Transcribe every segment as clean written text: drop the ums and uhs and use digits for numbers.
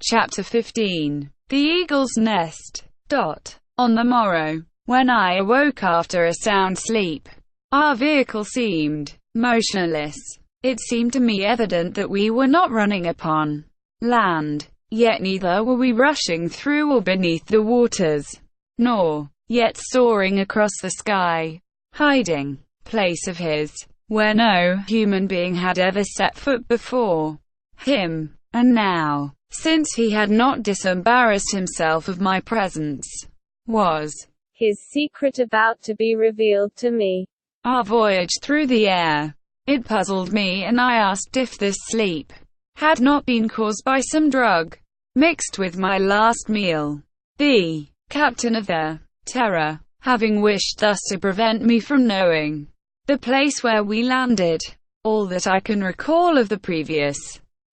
Chapter 15. The Eagle's Nest. On the morrow, when I awoke after a sound sleep, our vehicle seemed motionless. It seemed to me evident that we were not running upon land, yet neither were we rushing through or beneath the waters, nor yet soaring across the sky, hiding place of his, where no human being had ever set foot before him. And now, since he had not disembarrassed himself of my presence, was his secret about to be revealed to me. Our voyage through the air. It puzzled me, and I asked if this sleep had not been caused by some drug mixed with my last meal. The captain of the Terror, having wished thus to prevent me from knowing the place where we landed, all that I can recall of the previous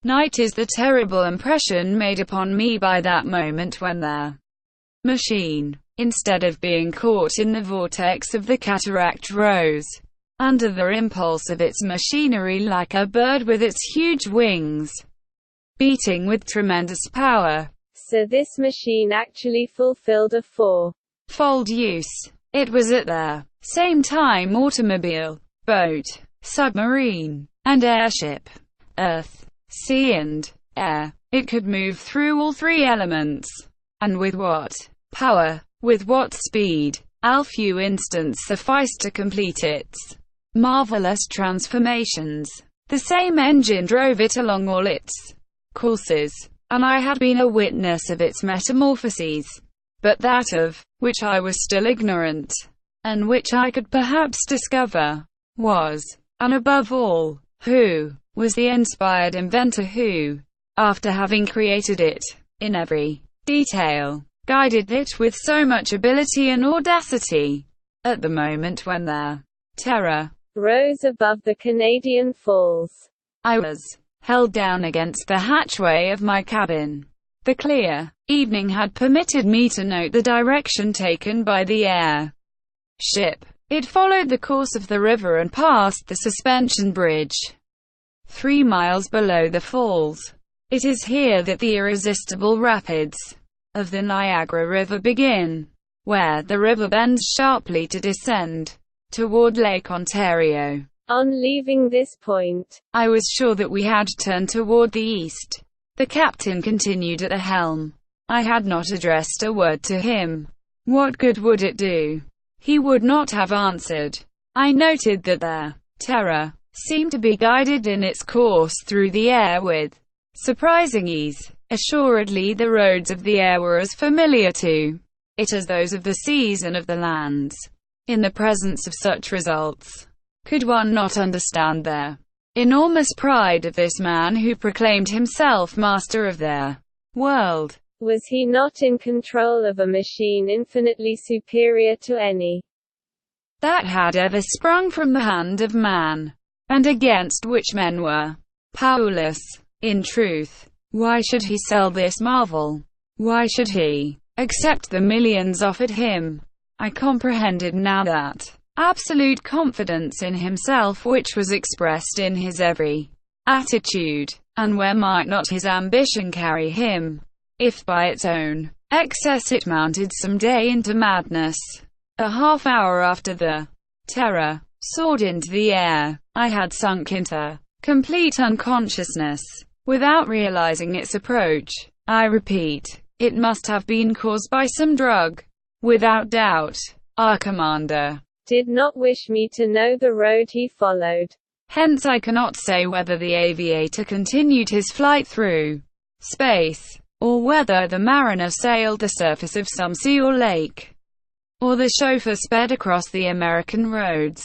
night is the terrible impression made upon me by that moment when the machine, instead of being caught in the vortex of the cataract, rose under the impulse of its machinery like a bird with its huge wings, beating with tremendous power. So this machine actually fulfilled a four-fold use. It was at the same time automobile, boat, submarine, and airship. Earth, sea and air. It could move through all three elements. And with what power, with what speed. A few instants sufficed to complete its marvelous transformations. The same engine drove it along all its courses, and I had been a witness of its metamorphoses. But that of which I was still ignorant, and which I could perhaps discover, was, and above all, who was the inspired inventor who, after having created it, in every detail, guided it with so much ability and audacity. At the moment when the Terror rose above the Canadian Falls, I was held down against the hatchway of my cabin. The clear evening had permitted me to note the direction taken by the air ship. It followed the course of the river and passed the suspension bridge 3 miles below the falls. It is here that the irresistible rapids of the Niagara River begin, where the river bends sharply to descend toward Lake Ontario. On leaving this point, I was sure that we had turned toward the east. The captain continued at the helm. I had not addressed a word to him. What good would it do? He would not have answered. I noted that the Terror seemed to be guided in its course through the air with surprising ease. Assuredly the roads of the air were as familiar to it as those of the seas and of the lands. In the presence of such results, could one not understand the enormous pride of this man who proclaimed himself master of their world? Was he not in control of a machine infinitely superior to any that had ever sprung from the hand of man, and against which men were powerless? In truth, why should he sell this marvel? Why should he accept the millions offered him? I comprehended now that absolute confidence in himself which was expressed in his every attitude, and where might not his ambition carry him, if by its own excess it mounted some day into madness. A half hour after the Terror soared into the air, I had sunk into complete unconsciousness, without realizing its approach. I repeat, it must have been caused by some drug. Without doubt, our commander did not wish me to know the road he followed. Hence I cannot say whether the aviator continued his flight through space, or whether the mariner sailed the surface of some sea or lake, or the chauffeur sped across the American roads.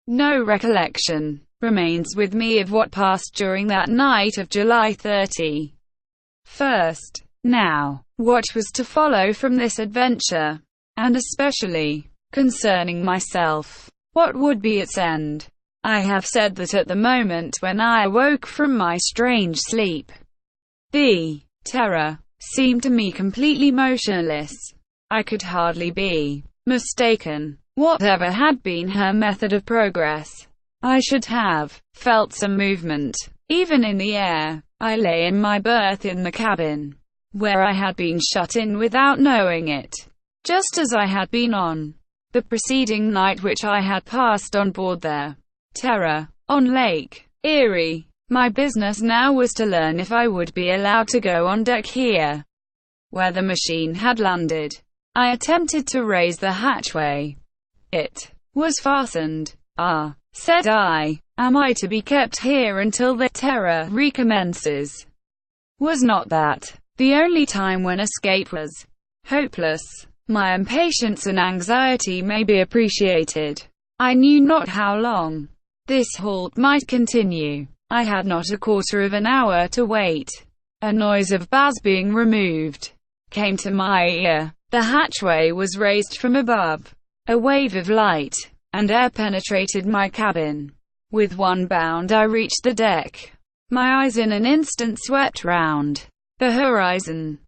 No recollection remains with me of what passed during that night of July 31st. Now, what was to follow from this adventure, and especially concerning myself, what would be its end? I have said that at the moment when I awoke from my strange sleep, the Terror seemed to me completely motionless. I could hardly be mistaken. Whatever had been her method of progress, I should have felt some movement, even in the air. I lay in my berth in the cabin, where I had been shut in without knowing it, just as I had been on the preceding night which I had passed on board their Terror, on Lake Erie. My business now was to learn if I would be allowed to go on deck here, where the machine had landed. I attempted to raise the hatchway. It was fastened. "Ah," said I, "am I to be kept here until the Terror recommences?" Was not that the only time when escape was hopeless? My impatience and anxiety may be appreciated. I knew not how long this halt might continue. I had not a quarter of an hour to wait. A noise of boughs being removed came to my ear. The hatchway was raised from above. A wave of light and air penetrated my cabin. With one bound I reached the deck. My eyes in an instant swept round the horizon.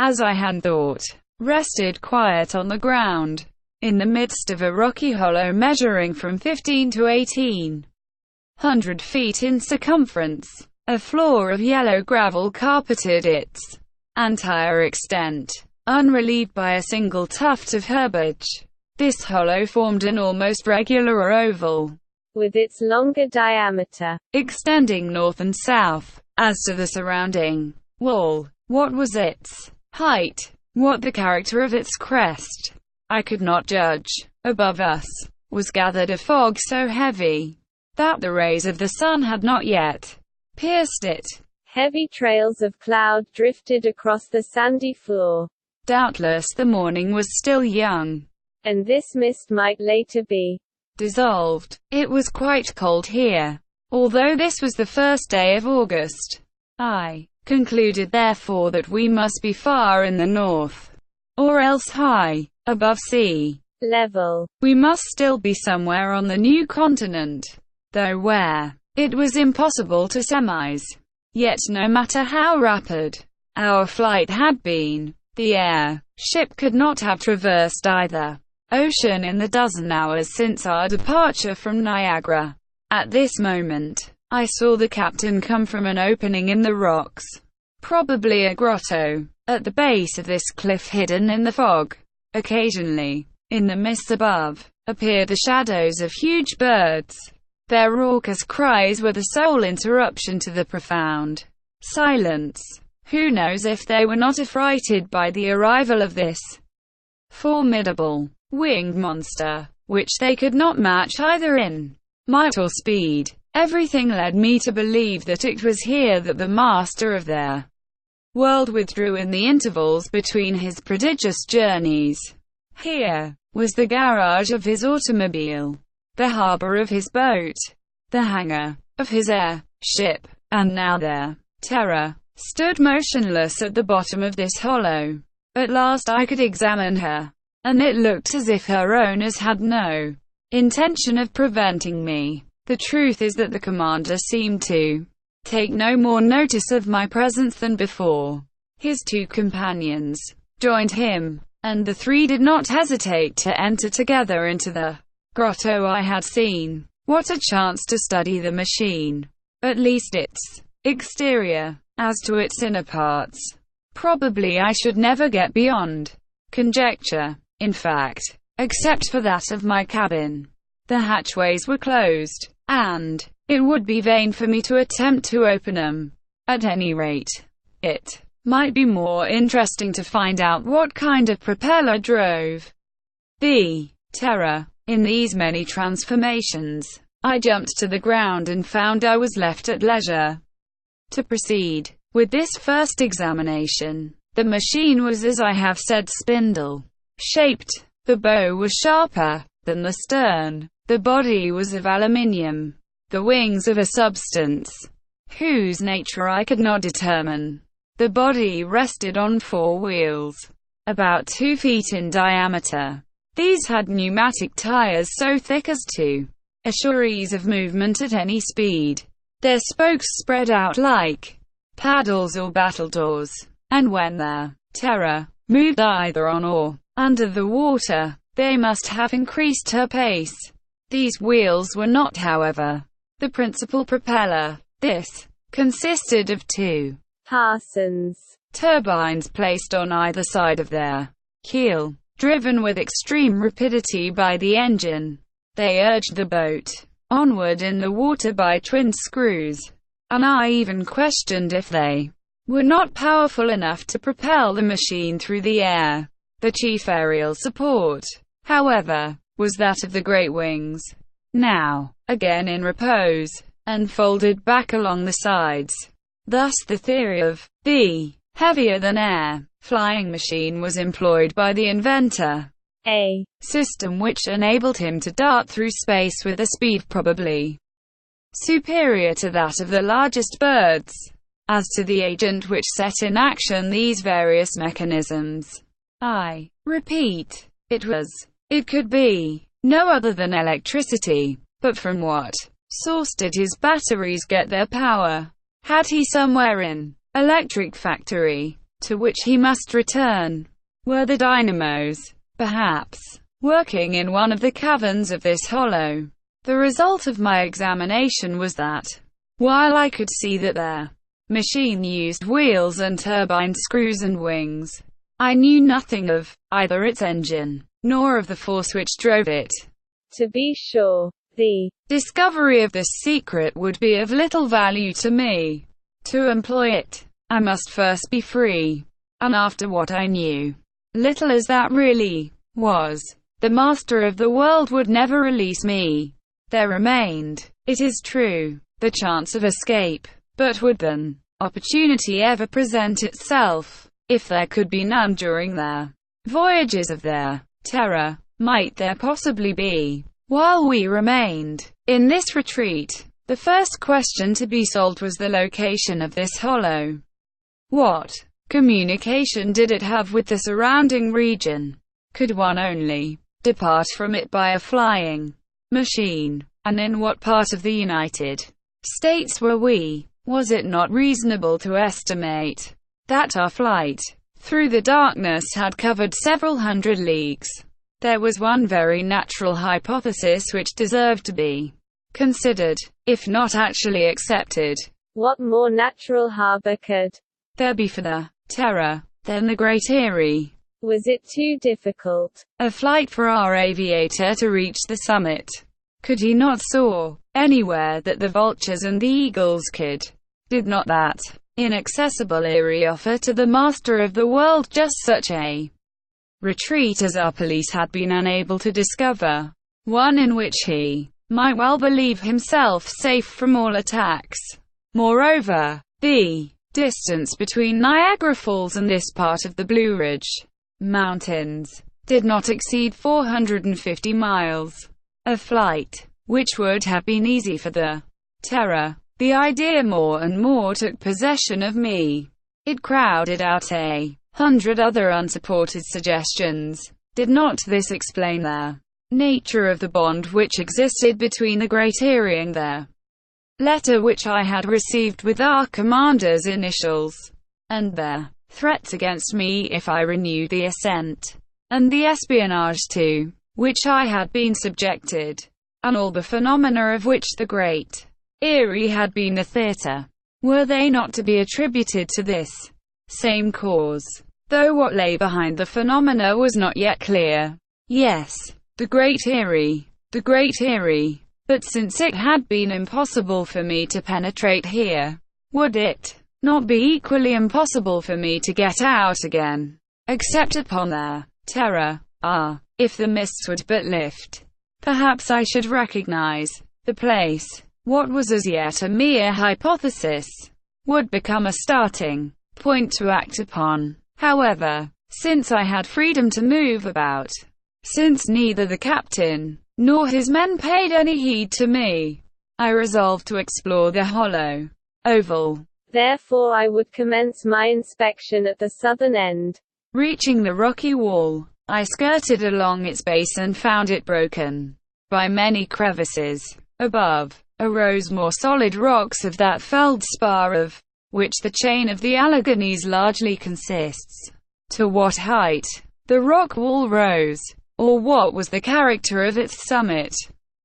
As I had thought, rested quiet on the ground, in the midst of a rocky hollow measuring from 15 to 1800 feet in circumference. A floor of yellow gravel carpeted its entire extent, unrelieved by a single tuft of herbage. This hollow formed an almost regular oval, with its longer diameter extending north and south. As to the surrounding wall, what was its height, what the character of its crest, I could not judge. Above us was gathered a fog so heavy that the rays of the sun had not yet pierced it. Heavy trails of cloud drifted across the sandy floor. Doubtless the morning was still young, and this mist might later be dissolved. It was quite cold here, although this was the first day of August. I concluded therefore that we must be far in the north, or else high above sea level. We must still be somewhere on the new continent, though where, it was impossible to surmise. Yet no matter how rapid our flight had been, the air-ship could not have traversed either ocean in the dozen hours since our departure from Niagara. At this moment, I saw the captain come from an opening in the rocks, probably a grotto, at the base of this cliff hidden in the fog. Occasionally, in the mists above, appeared the shadows of huge birds. Their raucous cries were the sole interruption to the profound silence. Who knows if they were not affrighted by the arrival of this formidable winged monster, which they could not match either in might or speed. Everything led me to believe that it was here that the master of their world withdrew in the intervals between his prodigious journeys. Here was the garage of his automobile, the harbor of his boat, the hangar of his air-ship, and now their Terror stood motionless at the bottom of this hollow. At last I could examine her, and it looked as if her owners had no intention of preventing me. The truth is that the commander seemed to take no more notice of my presence than before. His two companions joined him, and the three did not hesitate to enter together into the grotto I had seen. What a chance to study the machine, at least its exterior. As to its inner parts, probably I should never get beyond conjecture. In fact, except for that of my cabin, the hatchways were closed, and it would be vain for me to attempt to open them. At any rate, it might be more interesting to find out what kind of propeller drove the Terror. In these many transformations, I jumped to the ground and found I was left at leisure to proceed with this first examination. The machine was, as I have said, spindle-shaped. The bow was sharper than the stern. The body was of aluminium. The wings of a substance whose nature I could not determine. The body rested on 4 wheels, about 2 feet in diameter. These had pneumatic tires so thick as to assure ease of movement at any speed. Their spokes spread out like paddles or battledores, and when their Terror moved either on or under the water, they must have increased her pace. These wheels were not, however, the principal propeller. This consisted of 2 Parsons turbines placed on either side of their keel, driven with extreme rapidity by the engine. They urged the boat onward in the water by twin screws, and I even questioned if they were not powerful enough to propel the machine through the air. The chief aerial support, however, was that of the great wings, now again in repose, and folded back along the sides. Thus the theory of the heavier-than-air flying machine was employed by the inventor, a system which enabled him to dart through space with a speed probably superior to that of the largest birds. As to the agent which set in action these various mechanisms, I repeat, it could be no other than electricity. But from what source did his batteries get their power? Had he somewhere an electric factory to which he must return? Were the dynamos, perhaps, working in one of the caverns of this hollow? The result of my examination was that, while I could see that their machine used wheels and turbine screws and wings, I knew nothing of either its engine, nor of the force which drove it. To be sure, the discovery of this secret would be of little value to me. To employ it, I must first be free, and after what I knew, little as that really was, the master of the world would never release me. There remained, it is true, the chance of escape, but would an opportunity ever present itself? If there could be none during their voyages of their terror, might there possibly be, while we remained in this retreat? The first question to be solved was the location of this hollow. What communication did it have with the surrounding region? Could one only depart from it by a flying machine? And in what part of the United States were we? Was it not reasonable to estimate that our flight through the darkness had covered several hundred leagues? There was one very natural hypothesis which deserved to be considered, if not actually accepted. What more natural harbor could there be for the Terror than the Great Eyrie? Was it too difficult a flight for our aviator to reach the summit? Could he not soar anywhere that the vultures and the eagles could? Did not that inaccessible eyrie offer to the master of the world just such a retreat as our police had been unable to discover, one in which he might well believe himself safe from all attacks? Moreover, the distance between Niagara Falls and this part of the Blue Ridge Mountains did not exceed 450 miles. A flight which would have been easy for the Terror. The idea more and more took possession of me. It crowded out 100 other unsupported suggestions. Did not this explain the nature of the bond which existed between the Great Eyrie and their letter which I had received with our commander's initials, and their threats against me if I renewed the ascent, and the espionage to which I had been subjected, and all the phenomena of which the Great Eyrie had been the theatre? Were they not to be attributed to this same cause, though what lay behind the phenomena was not yet clear? Yes, the Great Eyrie. The Great Eyrie. But since it had been impossible for me to penetrate here, would it not be equally impossible for me to get out again, except upon their Terror? Ah, if the mists would but lift, perhaps I should recognize the place. What was as yet a mere hypothesis would become a starting point to act upon. However, since I had freedom to move about, since neither the captain nor his men paid any heed to me, I resolved to explore the hollow oval. Therefore I would commence my inspection at the southern end. Reaching the rocky wall, I skirted along its base and found it broken by many crevices. Above arose more solid rocks of that feldspar of which the chain of the Alleghenies largely consists. To what height the rock wall rose, or what was the character of its summit,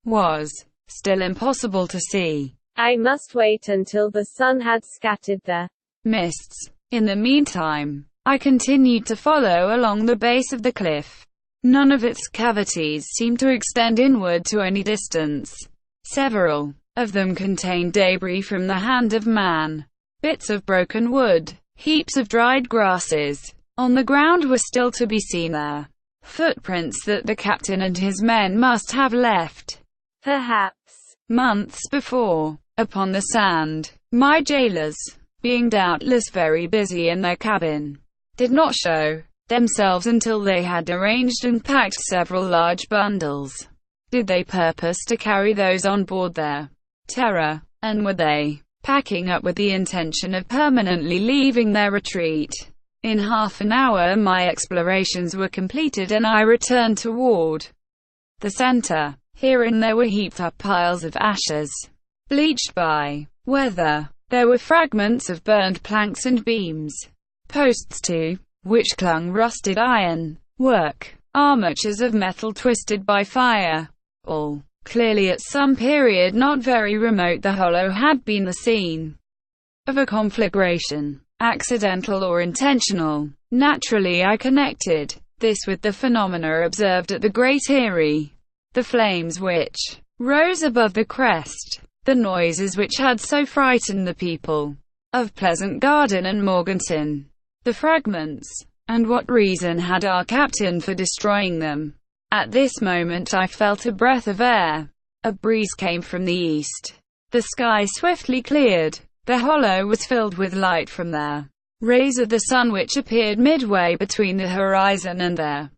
was still impossible to see. I must wait until the sun had scattered the mists, In the meantime, I continued to follow along the base of the cliff. None of its cavities seemed to extend inward to any distance. Several of them contained debris from the hand of man. Bits of broken wood, heaps of dried grasses on the ground were still to be seen there. Footprints that the captain and his men must have left, perhaps months before, upon the sand. My jailers, being doubtless very busy in their cabin, did not show themselves until they had arranged and packed several large bundles. Did they purpose to carry those on board their Terror, and were they packing up with the intention of permanently leaving their retreat? In half an hour my explorations were completed and I returned toward the center. Here and there were heaped up piles of ashes, bleached by weather. There were fragments of burned planks and beams, posts to which clung rusted iron work, armatures of metal twisted by fire. All clearly at some period not very remote the hollow had been the scene of a conflagration, accidental or intentional. Naturally I connected this with the phenomena observed at the Great Eyrie. The flames which rose above the crest, the noises which had so frightened the people of Pleasant Garden and Morganton, the fragments, and what reason had our captain for destroying them? At this moment I felt a breath of air. A breeze came from the east. The sky swiftly cleared. The hollow was filled with light from the rays of the sun which appeared midway between the horizon and their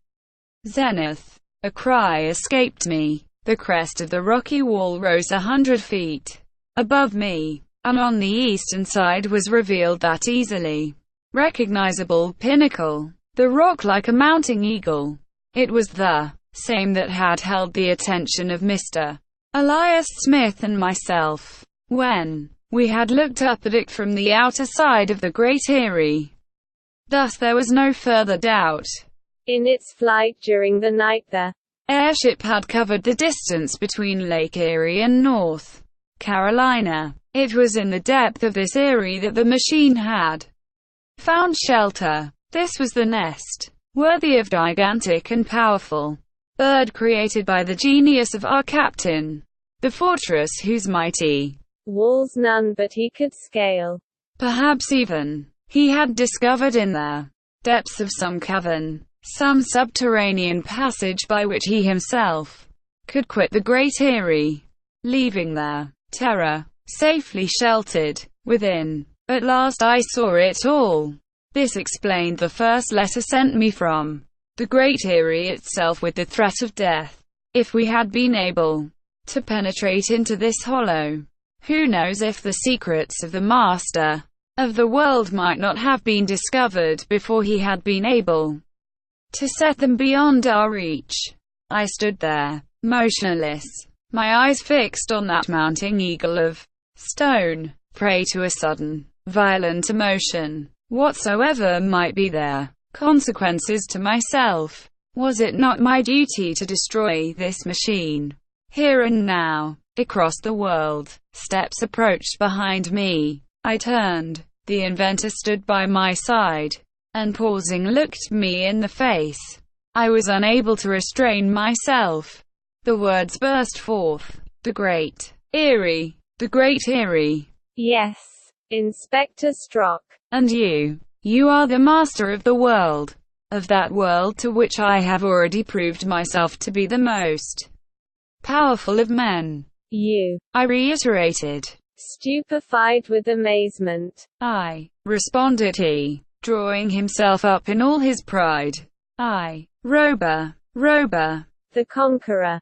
zenith. A cry escaped me. The crest of the rocky wall rose 100 feet above me, and on the eastern side was revealed that easily recognizable pinnacle, the rock like a mounting eagle. It was the same that had held the attention of Mr. Elias Smith and myself when we had looked up at it from the outer side of the Great Eyrie. Thus there was no further doubt. In its flight during the night the airship had covered the distance between Lake Erie and North Carolina. It was in the depth of this eyrie that the machine had found shelter. This was the nest, worthy of gigantic and powerful bird created by the genius of our captain, the fortress whose mighty walls none but he could scale. Perhaps even he had discovered in the depths of some cavern, some subterranean passage by which he himself could quit the Great Eyrie, leaving their Terror safely sheltered within. At last I saw it all. This explained the first letter sent me from the Great Eyrie itself with the threat of death. If we had been able to penetrate into this hollow, who knows if the secrets of the Master of the world might not have been discovered before he had been able to set them beyond our reach. I stood there, motionless, my eyes fixed on that mounting eagle of stone, prey to a sudden, violent emotion. Whatsoever might be their consequences to myself, was it not my duty to destroy this machine? Here and now, across the world, steps approached behind me. I turned. The inventor stood by my side, and pausing looked me in the face. I was unable to restrain myself. The words burst forth. The Great Eyrie. The Great Eyrie. Yes, Inspector Strock. And you are the master of the world. Of that world to which I have already proved myself to be the most powerful of men. I reiterated, stupefied with amazement. I, responded he, drawing himself up in all his pride. Rober, the conqueror.